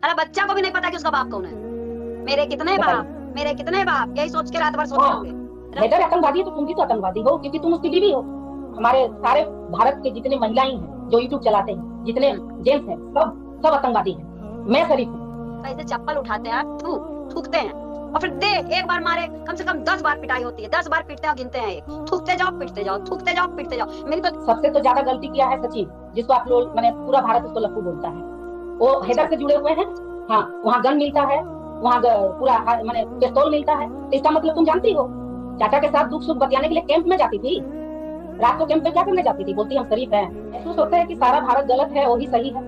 अरे बच्चा को भी नहीं पता कि उसका बाप कौन है। मेरे कितने बताइए। बाप, मेरे कितने बाप, यही सोच के रात भर सोते हाँ, होंगे। हैदर आतंकवादी है तो तुम भी तो आतंकवादी हो, क्योंकि तुम उसकी बीवी हो। हमारे सारे भारत के जितने महिलाएं हैं जो यूट्यूब चलाते हैं, जितने जेंट्स हैं, सब सब आतंकवादी हैं। मैं शरीफ हूँ। कैसे चप्पल उठाते हैं, थूकते हैं, और फिर दे एक बार मारे कम से कम 10 बार पिटाई होती है, 10 बार पीटते हैं, गिनते हैं एक, थूकते जाओ पिटते जाओ, थूकते जाओ पिटते जाओ। मेरी तो सबसे तो ज्यादा गलती किया है सचिन, जिसको आप लोग मैंने पूरा भारत उसको लप्पू बोलता है। वो हैदर से जुड़े हुए हैं। हाँ, वहाँ गन मिलता है, वहाँ पूरा मैंने पिस्तौल मिलता है, तो इसका मतलब तुम जानती हो। चाचा के साथ दुख सुख बतियाने के लिए कैंप में जाती थी। रात को कैंप में क्या करने जाती थी? बोलती हम शरीफ हैं। महसूस होता है कि सारा भारत गलत है, वही सही है।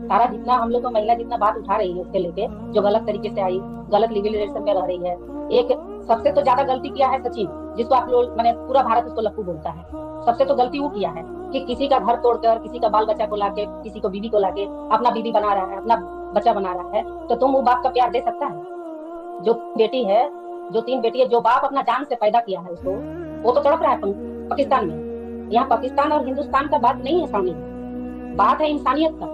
सारा जितना हम लोग को महिला जितना बात उठा रही है उसके लेके, जो गलत तरीके से आई, गलत लिविंग रिलेशन में रह रही है। एक सबसे तो ज्यादा गलती किया है सचिन, जिसको आप लोग मैंने पूरा भारत उसको लप्पू बोलता है। सबसे तो गलती वो किया है कि किसी का घर तोड़कर, किसी का बाल बच्चा को लाके, किसी को बीवी को लाके अपना बीवी बना रहा है, अपना बच्चा बना रहा है। तो तुम वो बाप का प्यार दे सकता है? जो बेटी है, जो 3 बेटी है, जो बाप अपना जान से पैदा किया है उसको, वो तो तड़प रहा है पाकिस्तान में। यहाँ पाकिस्तान और हिंदुस्तान का बात नहीं है सामने, बात है इंसानियत का।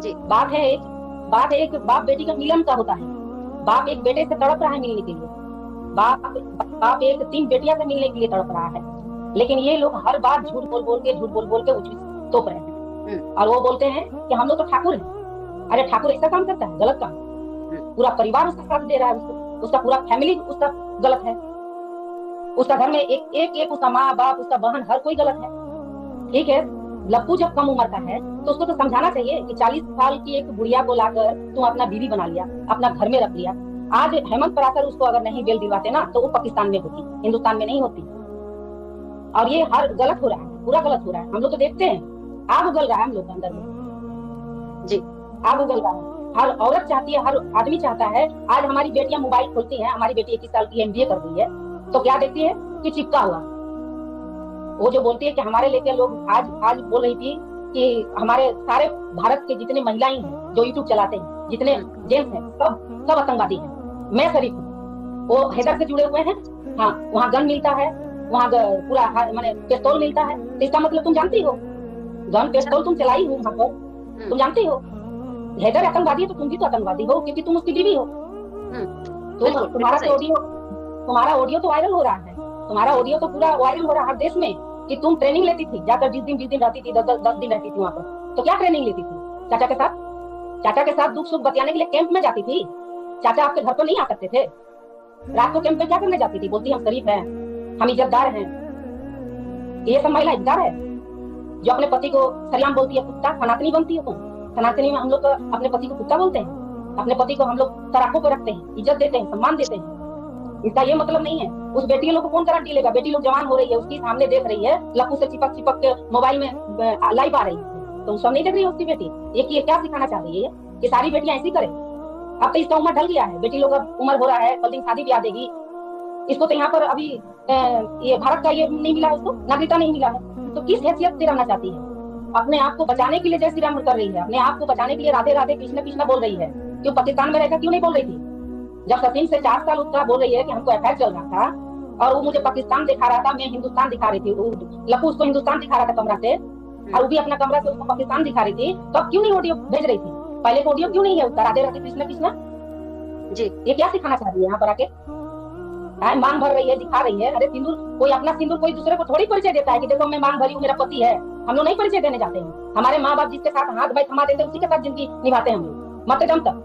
जी बात है एक बाप बेटी का मिलन का होता है। बाप एक बेटे से तड़प रहा है मिलने के लिए, बाप बाप एक 3 बेटियां से मिलने के लिए तड़प रहा है। लेकिन ये लोग हर बात झूठ बोल बोल के तोप रहे हैं। और वो बोलते हैं कि हम लोग तो ठाकुर हैं। अरे ठाकुर ऐसा काम करता है? गलत काम। पूरा परिवार उसका साथ दे रहा है, उसका पूरा फैमिली उसका गलत है। उसका घर में एक उसका माँ बाप, उसका बहन, हर कोई गलत है। ठीक है, लप्पू जब कम उम्र का है तो उसको तो समझाना चाहिए कि 40 साल की एक बुढ़िया को लाकर तुम अपना बीवी बना लिया, अपना घर में रख लिया। आज हेमंत पराकर उसको अगर नहीं बेल दिलवाते ना, तो वो पाकिस्तान में होती, हिंदुस्तान में नहीं होती। और ये हर गलत हो रहा है, पूरा गलत हो रहा है। हम लोग तो देखते हैं, आग उगल रहा है हम लोग के अंदर में। जी, आग उगल रहा है। हर औरत चाहती है, हर आदमी चाहता है। आज हमारी बेटियां मोबाइल खोलती हैं, हमारी बेटी 21 साल की MBA कर रही है, तो क्या देखती है कि चिपका हुआ। वो जो बोलती है कि हमारे लेके लोग, आज बोल रही थी कि हमारे सारे भारत के जितने महिलाएं हैं जो यूट्यूब चलाते हैं, जितने जेंट्स हैं, सब आतंकवादी हैं। मैं शरीफ हूँ। वो हैदर से जुड़े हुए हैं। हाँ, वहाँ गन मिलता है, वहाँ पूरा मैंने पिस्तौल मिलता है, तो इसका मतलब तुम जानती हो। गन पिस्तौल तुम चलाई हो वहाँ पर, तुम जानती हो। हैदर आतंकवादी है तो तुम भी तो आतंकवादी हो, क्योंकि तुम उसकी बीवी हो। तो तुम्हारा ऑडियो तो वायरल हो रहा है, तुम्हारा ऑडियो तो पूरा वायरल हो रहा है हर देश में, कि तुम ट्रेनिंग लेती थी जाकर, 20 दिन रहती थी, 10 दिन रहती थी वहाँ पर। तो क्या ट्रेनिंग लेती थी? चाचा के साथ दुख सुख बतियाने के लिए कैंप में जाती थी। चाचा आपके घर पर नहीं आ सकते थे? रात को कैंप में क्या करने जाती थी? बोलती हम शरीफ हैं, हम इज्जतदार हैं। ये सब महिला इज्जतदार है जो अपने पति को सरियाम बोलती है कुत्ता? सनातनी बनती है तुम? सनातनी में हम लोग अपने पति को कुत्ता बोलते हैं, अपने पति को हम लोग सराखों पर रखते हैं, इज्जत देते हैं, सम्मान देते हैं। इसका ये मतलब नहीं है। उस बेटी लोग को कौन गारंटी लेगा? बेटी लोग जवान हो रही है, उसकी सामने देख रही है, लप्पू से चिपक के मोबाइल में लाइव आ रही है, तो सब नहीं देख रही है उसकी बेटी। ये क्या सिखाना चाह रही है कि सारी बेटियां ऐसी करें? अब तो इसका उम्र ढल गया है, बेटी लोग अब उम्र हो रहा है, कल दिन शादी ब्याह देगी। इसको तो यहाँ पर अभी ये भारत का ये नहीं मिला, उसको नागरिकता नहीं मिला है, तो किस हैसियत से रहना चाहती है? अपने आप को बचाने के लिए जय श्री राम कर रही है, अपने आप को बचाने के लिए राधे राधे कृष्ण कृष्ण बोल रही है। क्यों पाकिस्तान में रहकर क्यों नहीं बोल रही थी? जब सचिन से 4 साल उसका बोल रही है कि हमको अफेयर चल रहा था और वो मुझे पाकिस्तान दिखा रहा था, मैं हिंदुस्तान दिखा रही थी, लप्पू उसको हिंदुस्तान दिखा रहा था कमरा से, और वो भी अपना कमरा से उसको पाकिस्तान दिखा रही थी, तो अब क्यों नहीं ऑडियो भेज रही थी? पहले तो ऑडियो क्यों नहीं है उसका राधे राधे कृष्ण कृष्ण? जी, ये क्या सिखाना चाह रही है यहाँ पर आके? मांग भर रही है, दिखा रही है। अरे सिंदूर, कोई अपना सिंदूर कोई दूसरे को थोड़ी परिचय देता है कि देखो मैं मांग भरी हूँ, मेरा पति है। हम लोग नहीं परिचय देने जाते हैं। हमारे माँ बाप जिसके साथ हाथ भाई थमा देते हैं, उसी के साथ जिंदगी निभाते हैं हम लोग, मरते दम तक।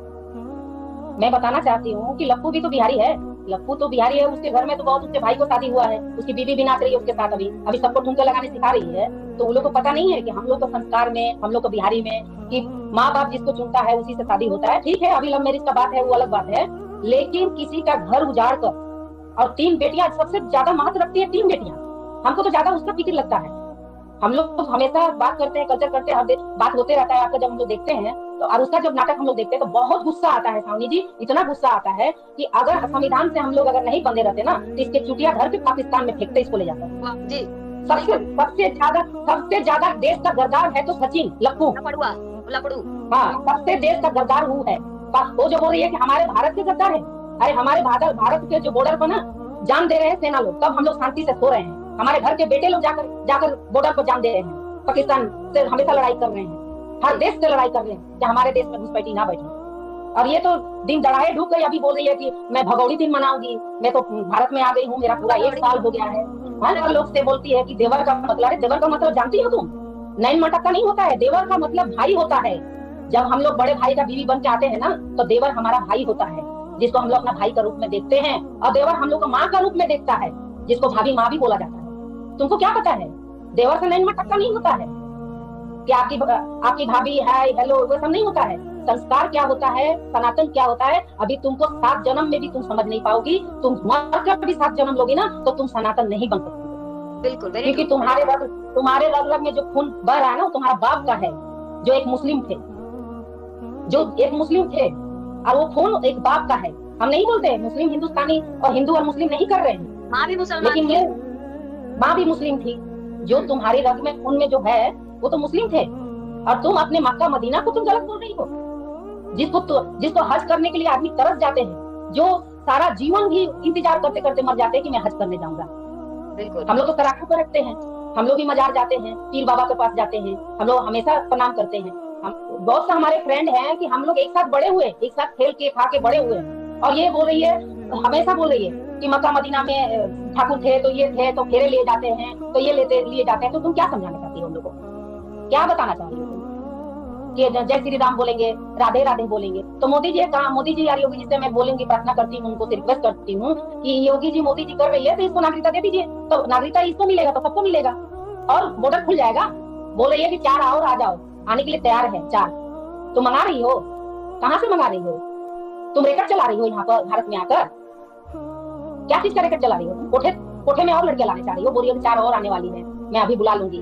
मैं बताना चाहती हूँ कि लप्पू भी तो बिहारी है, लप्पू तो बिहारी है। उसके घर में तो बहुत उसके भाई को शादी हुआ है, उसकी बीवी भी नाच रही है उसके साथ, अभी सबको ठुमके लगाने सिखा रही है। तो उन लोग को पता नहीं है कि हम लोग को संस्कार में, हम लोग को बिहारी में, कि माँ बाप जिसको चुनता है उसी से शादी होता है। ठीक है, अभी लव मैरिज का बात है, वो अलग बात है, लेकिन किसी का घर उजाड़ कर, और 3 बेटियां, सबसे ज्यादा महत्व रखती है 3 बेटियां। हमको तो ज्यादा उसका फिक्र लगता है। हम लोग तो हमेशा बात करते हैं, कल्चर करते हैं, हर बात होते रहता है आपका, जब हम लोग देखते हैं तो, और उसका जब नाटक हम लोग देखते हैं तो बहुत गुस्सा आता है सावनी जी, इतना गुस्सा आता है कि अगर संविधान से हम लोग अगर नहीं बंधे रहते ना, तो इसके चुटिया घर के पाकिस्तान में फेंकते, इसको ले जाकर जी। सबसे ज्यादा देश का गद्दार है तो सचिन, लप्पू, हाँ, सबसे देश का गद्दार वो है। वो जो बोल रही है कि हमारे भारत के गद्दार है, अरे हमारे भारत के जो बॉर्डर पर ना जान दे रहे हैं सेना लोग, तब हम लोग शांति से सो रहे हैं। हमारे घर के बेटे लोग जाकर बॉर्डर पर जान दे रहे हैं, पाकिस्तान से हमेशा लड़ाई कर रहे हैं, हर देश से लड़ाई कर रहे हैं कि हमारे देश में घुसपैठी ना बैठे। और ये तो दिन दड़ाए ढूक गई, अभी बोल रही है कि मैं भगौड़ी दिन मनाऊंगी, मैं तो भारत में आ गई हूँ, मेरा पूरा 1 साल हो गया है। हर लोग से बोलती है कि देवर का मतलब, अरे देवर का मतलब जानती हो तुम? नैन मटक्का नहीं होता है, देवर का मतलब भाई होता है। जब हम लोग बड़े भाई का बीवी बन के आते हैं ना, तो देवर हमारा भाई होता है, जिसको हम लोग अपना भाई का रूप में देखते हैं, और देवर हम लोग को माँ का रूप में देखता है, जिसको भाभी माँ भी बोला जाता है। तुमको क्या पता है? देवर का नैन मटक्का नहीं होता है कि आपकी भाभी है, हेलो, वो सब नहीं होता है। संस्कार क्या होता है, सनातन क्या होता है, अभी तुमको 7 जन्म में भी तुम समझ नहीं पाओगी। तुम मर कर भी 7 जन्म लोगी ना, तो तुम सनातन नहीं बन सकती। बिल्कुल, क्योंकि तुम्हारे रग रग में जो खून बह रहा है ना, वो तुम्हारा बाप का है, जो एक मुस्लिम थे, और वो खून एक बाप का है। हम नहीं बोलते मुस्लिम हिंदुस्तानी और हिंदू और मुस्लिम नहीं कर रहे हैं, माँ भी मुसलमान लेकिन ये माँ भी मुस्लिम थी। जो तुम्हारे रग में खून में जो है, वो तो मुस्लिम थे। और तुम अपने मक्का मदीना को तुम गलत बोल रही हो, जिसको हज करने के लिए आदमी तरस जाते हैं, जो सारा जीवन भी इंतजार करते करते मर जाते हैं कि मैं हज करने जाऊंगा। बिल्कुल। हम लोग तो तराकू पर रखते हैं, हम लोग भी मजार जाते हैं, पीर बाबा के पास जाते हैं, हम लोग हमेशा प्रणाम करते हैं। बहुत से हमारे फ्रेंड हैं कि हम लोग एक साथ बड़े हुए, एक साथ खेल के खा के बड़े हुए, और ये बोल रही है, हमेशा बोल रही है कि मक्का मदीना में ठाकुर थे तो ये थे तो फेरे लिए जाते हैं, तो ये लिए जाते हैं। तो तुम क्या समझाना चाहती हो हम लोग को? क्या बताना चाह रही हो तुम? कि जय श्री राम बोलेंगे, राधे राधे बोलेंगे, तो मोदी जी कहा, मोदी जी यार योगी जी से मैं बोलेंगी, प्रार्थना करती हूँ, उनको रिक्वेस्ट करती हूँ कि योगी जी मोदी जी कर रही है तो इसको नागरिकता दे दीजिए, तो नागरिकता इसको मिलेगा तो सबको मिलेगा, और बॉर्डर खुल जाएगा। बोल रही है कि 4 आओ, आ जाओ, आने के लिए तैयार है 4। तुम मंगा रही हो? कहाँ से मंगा रही हो? तुम रेकर्ड चला रही हो यहाँ पर भारत में आकर? क्या चीज का रेकर्ड चला रही हो? कोठे में और लड़के लाने चाह रही हो, बोल रही हो 4 और आने वाली है, मैं अभी बुला लूंगी।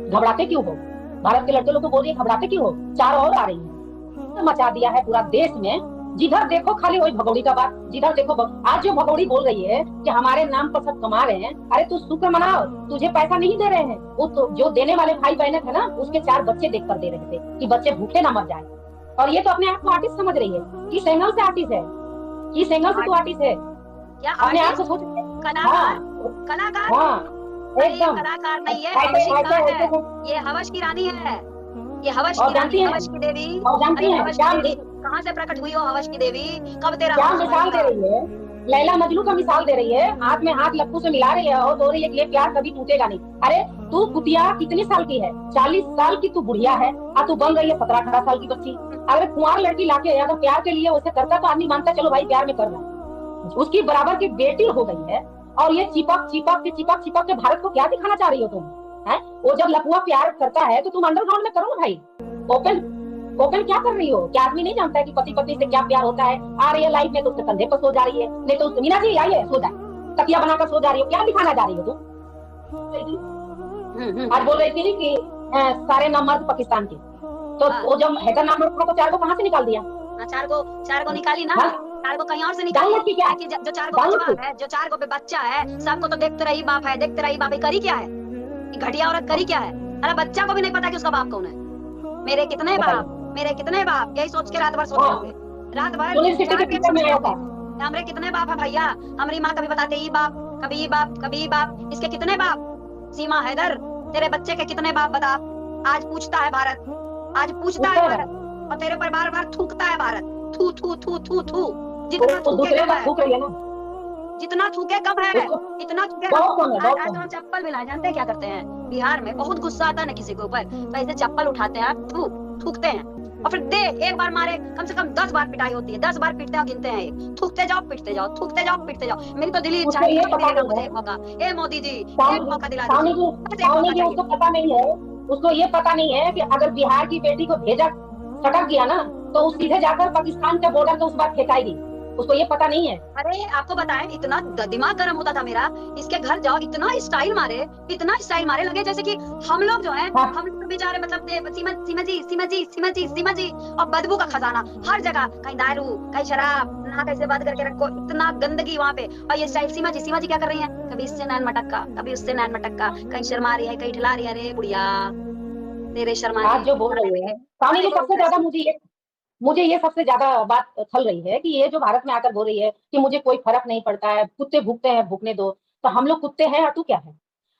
घबराते क्यों हो? भारत के लड़के लोग को बोल रही है घबराते क्यों हो? 4 और आ रही है। तो मचा दिया है पूरा देश में, जिधर देखो खाली वही भगौड़ी का बात, जिधर देखो आज जो भगौड़ी बोल रही है कि हमारे नाम पर सब कमा रहे हैं, अरे तू शुक्र मनाओ, तुझे पैसा नहीं दे रहे हैं, वो तो जो देने वाले भाई बहन थे ना, उसके 4 बच्चे देख कर दे रहे थे कि बच्चे भूखे ना मर जाए। और ये तो अपने आप को आर्टिस्ट समझ रही है कि सेंगल से आर्टिस्ट है, कि सेंगल से तो आर्टिस्ट है, अपने आप को सोच कलाकार एकदम कलाकार नहीं है, ये हवस की रानी है, ये हवस की रानी, हवस की देवी। कहाँ से प्रकट हुई हो हवस की देवी? कब तेरा मिसाल दे रही है, लैला मजनू का मिसाल दे रही है, हाथ में हाथ लप्पू से मिला रही है और बोल रही है कि ये प्यार कभी टूटेगा नहीं। अरे तू कुतिया कितने साल की है? 40 साल की तू बुढ़िया है, और तू बन रही है 17-18 साल की बच्ची। अगर कुंवार लड़की लाके अगर प्यार के लिए उसे करता तो आदमी मानता चलो भाई प्यार में कर रहा। उसकी बराबर की बेटी हो गई है, और ये चिपक के भारत को क्या दिखाना चाह रही हो तुम? है वो जब लपुआ प्यार करता है तो तुम अंडरग्राउंड में करो ना भाई, ओपन क्या कर रही हो? क्या आदमी नहीं जानता है कि पति पत्नी से क्या प्यार होता है? आ रही है लाइफ में तो उसके कंधे पर सो जा रही है, नहीं तो मीना जी आइए सो जाए, तकिया बनाकर सो जा रही हो, क्या दिखाना जा रही हो तुम? आज बोल रही थी कि सारे नंबर पाकिस्तान के, तो वो जब हैदर नाम तो 4 को कहाँ से निकाल दिया? 4 को निकाली ना, 4 को कहीं और से निकाली कि जो 4 को बचवा है, जो 4 को बच्चा है, सबको तो देखते रही बाप है, देखते रही बाप है, करी क्या है? घटिया औरत करी क्या है? अरे बच्चा को भी नहीं पता कि उसका बाप कौन है। मेरे कितने बाप, यही सोच के रात भर सोते होंगे, रात भर हमारे कितने बाप है भैया? हमारी माँ कभी बताते ये बाप, कभी बाप, इसके कितने बाप? सीमा हैदर, तेरे बच्चे के कितने बाप बता? आज पूछता है भारत, और तेरे पर बार बार थूकता है भारत। थू जितना थूके कम है, इतना थूके। आज हम चप्पल मिला, जानते हैं क्या करते हैं बिहार में? बहुत गुस्सा आता है ना किसी के ऊपर, तो ऐसे चप्पल उठाते हैं, थूकते हैं, और फिर एक बार मारे कम से कम 10 बार पिटाई होती है, 10 बार पीटते हैं, गिनते हैं, थूकते जाओ पिटते जाओ। मेरी तो दिली इच्छा है मुझे एक मौका, ए मोदी जी एक मौका दिला दीजिए। उसको ये पता नहीं है कि अगर बिहार की बेटी को भेजा सटक गया ना, तो उस सीधे जाकर पाकिस्तान के बॉर्डर के उस बार फेंकाएगी, उसको ये पता नहीं है। अरे आपको बताएं, इतना दिमाग गर्म होता था मेरा, इसके घर जाओ, इतना स्टाइल मारे लगे जैसे कि हम लोग जो है, हम लोग बेचारे, मतलब सीमा जी, और बदबू का खजाना हर जगह, कहीं दारू, कहीं शराब, ना कैसे बंद करके रखो, इतना गंदगी वहाँ पे। और ये स्टाइल सीमा जी क्या कर रही है? कभी इससे नैन मटक्का, कभी उससे नैन मटक्का, कहीं शर्मा रही है, कहीं ठिला रही है। अरे बुढ़िया, तेरे शर्मा आज जो बोल रही है, सबसे ज्यादा मुझे ये सबसे ज्यादा बात खल रही है कि ये जो भारत में आकर बोल रही है कि मुझे कोई फर्क नहीं पड़ता है, कुत्ते भूखते हैं भूखने दो, तो हम लोग कुत्ते हैं और तू क्या है?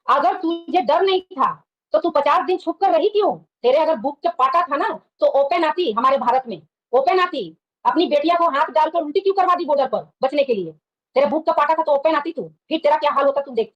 अगर तुझे डर नहीं था तो तू 50 दिन छुप कर रही क्यों? तेरे अगर भूख के पाटा था ना, तो ओपन आती, हमारे भारत में ओपन आती, अपनी बेटिया को हाथ डालकर उल्टी क्यों करवा दी बॉर्डर पर बचने के लिए? तेरे भूख का पाटा था तो ओपन आती तू, फिर तेरा क्या हाल होता तू देख।